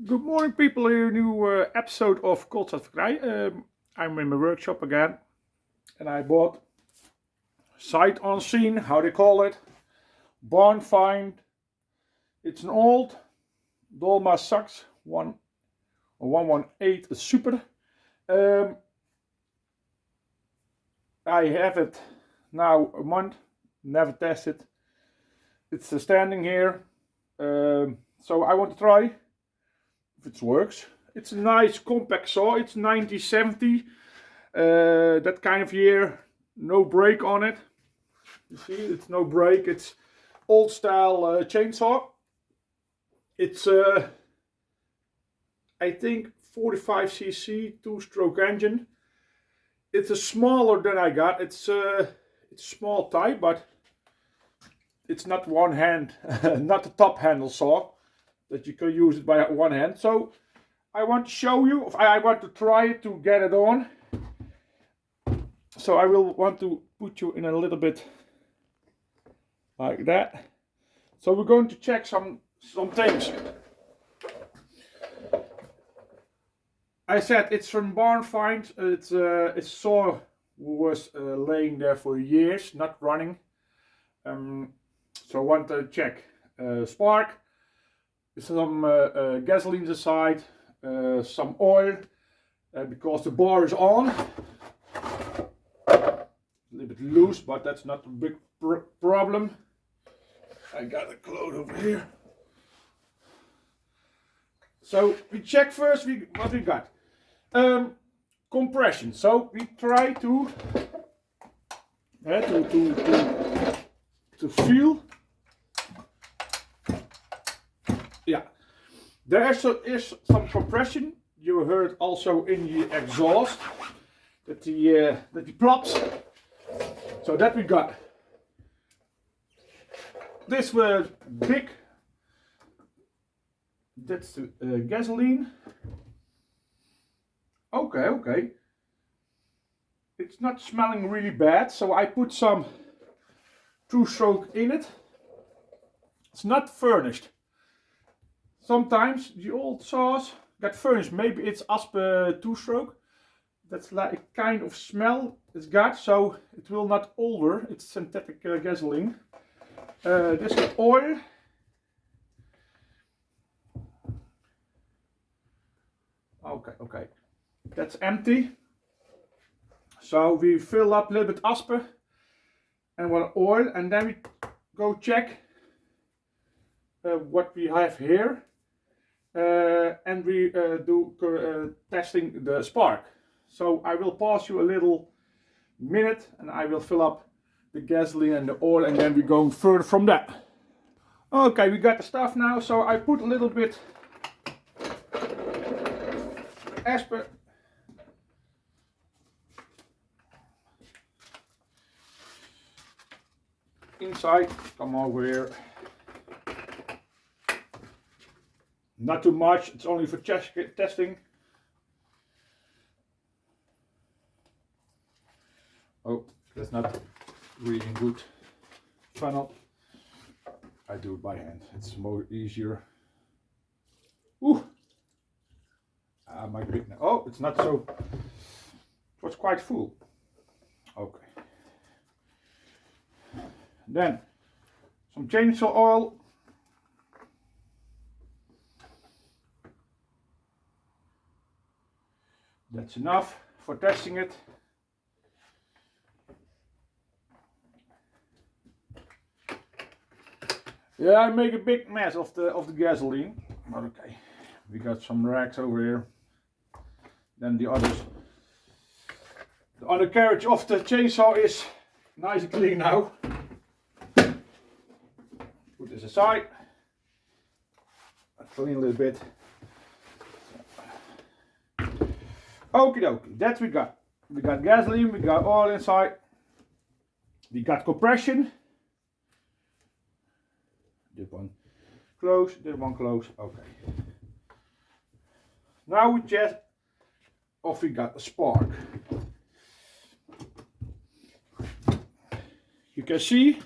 Good morning, people. A new episode of Koolstadverkrij. I'm in my workshop again, and I bought sight unseen, how they call it, Barnfind. It's an old Dolmar sax 118 Super. I have it now a month, never tested. It's standing here, so I want to try if it works. It's a nice compact saw. It's 1970, that kind of year. No brake on it. You see, it's no brake. It's old style chainsaw. It's I think 45cc 2-stroke engine. It's a smaller than I got. It's small type, but it's not one hand, not the top handle saw that you can use it by one hand. So I want to show you, I want to try it to get it on. So I will want to put you in a little bit like that. So we're going to check some things. I said it's from Barnfind. It's a saw was laying there for years, not running. So I want to check spark, some gasoline inside, some oil, because the bar is on. A little bit loose, but that's not a big problem. I got a cloth over here. So we check first what we got. Compression. So we try to feel. Yeah, there is some compression. You heard also in the exhaust that the plops. So that we got. This was big. That's the gasoline. Okay. It's not smelling really bad, so I put some 2-stroke in it. It's not furnished. Sometimes the old saws got furnished. Maybe it's Aspe 2-stroke. That's like kind of smell it's got, so it will not older. It's synthetic gasoline. This is oil. Okay. That's empty. So we fill up a little bit Aspe and what oil, and then we go check what we have here, and we do testing the spark. So I will pause you a little minute, and I will fill up the gasoline and the oil, and then we're going further from that. Okay, we got the stuff now, so I put a little bit Aspe inside. Come over here. Not too much, it's only for testing. Oh, that's not really good funnel. I do it by hand, it's more easier. Ooh! My big now. Oh, it's not so. It was quite full. Okay. Then some chainsaw oil. That's enough for testing it. Yeah, I make a big mess of the gasoline. But okay, we got some racks over here. Then the other carriage of the chainsaw is nice and clean now. Put this aside. Clean a little bit. Okie dokie, that we got. We got gasoline, we got oil inside. We got compression. This one close, this one close. Okay. Now we just off we got a spark. You can see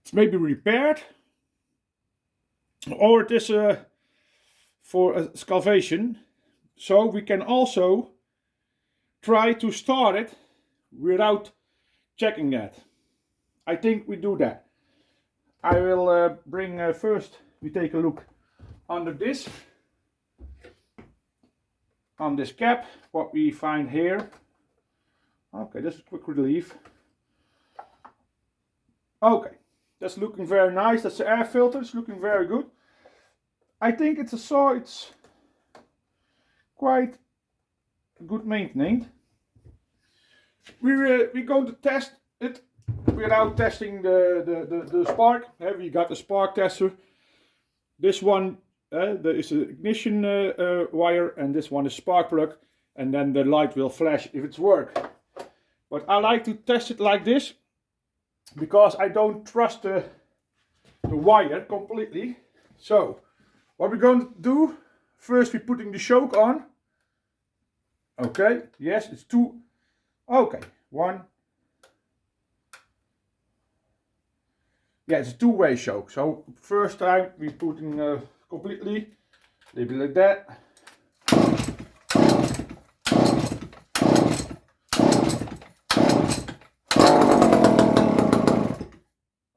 it's maybe repaired, or it is for a salvation. So we can also try to start it without checking that. I think we do that. I will bring first, we take a look under this, on this cap, what we find here. Okay, that's a quick relief. Okay, that's looking very nice. That's the air filter, it's looking very good. I think it's a saw, it's quite good maintained. We're going to test it without testing the spark. We got the spark tester. This one, there is an ignition wire, and this one is spark plug, and then the light will flash if it's work. But I like to test it like this, because I don't trust the wire completely. So, what we're going to do, first we're putting the choke on. Okay, yes, it's two. Okay, one. Yeah, it's a two-way choke. So first time we put in completely, a little bit like that.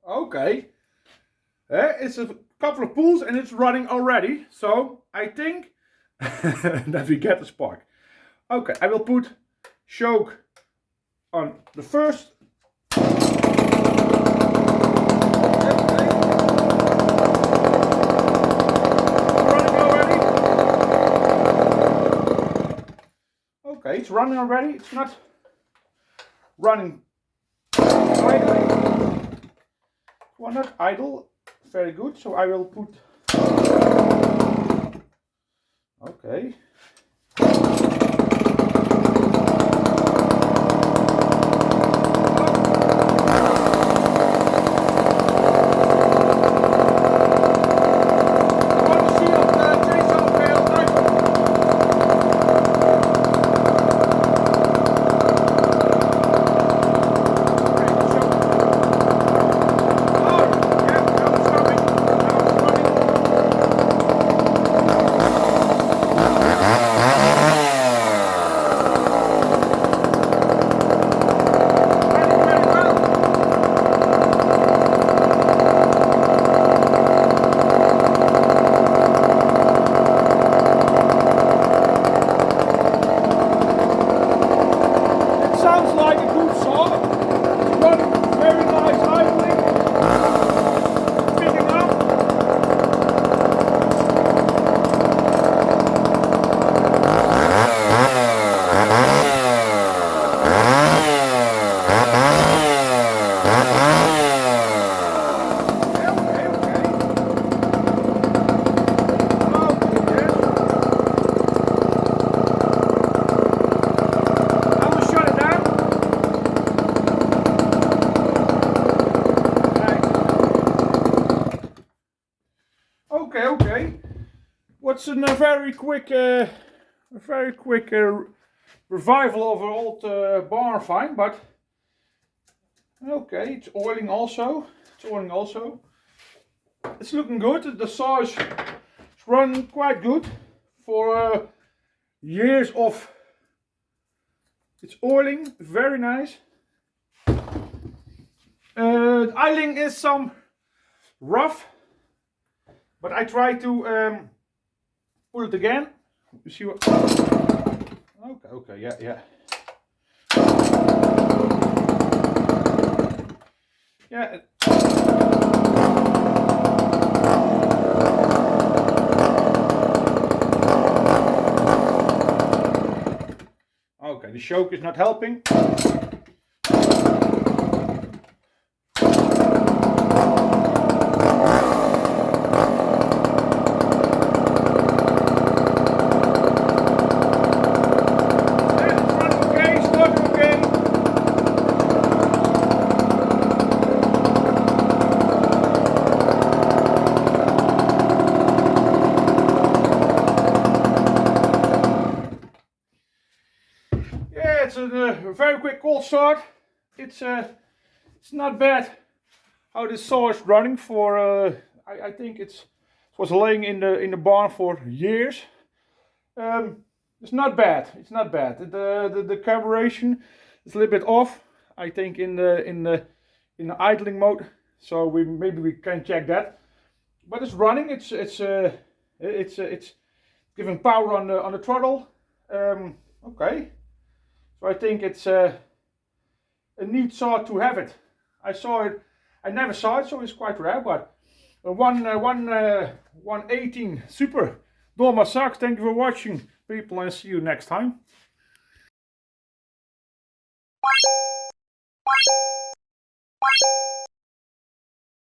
Okay, it's a couple of pulls and it's running already. So I think that we get the spark. Okay, I will put choke on the first. Okay, it's running already. It's not running idle. Well, not idle. Very good. So I will put. Okay. Okay. What's a very quick revival of an old Barnfind, but okay, it's oiling also. It's looking good. The saw is running quite good for years of. It's oiling, very nice. Idling is some rough, but I try to pull it again. You see what? Okay, yeah. Yeah. Okay, the choke is not helping. It's a very quick cold start. It's not bad how this saw is running for. I think it's was laying in the barn for years. It's not bad. It's not bad. The carburation is a little bit off. I think in the idling mode. So maybe we can check that. But it's running. It's giving power on the throttle. Okay. So I think it's a neat thought to have it. I saw it. I never saw it, so it's quite rare. But 118 Super Dolmar sucks. Thank you for watching, people, and see you next time.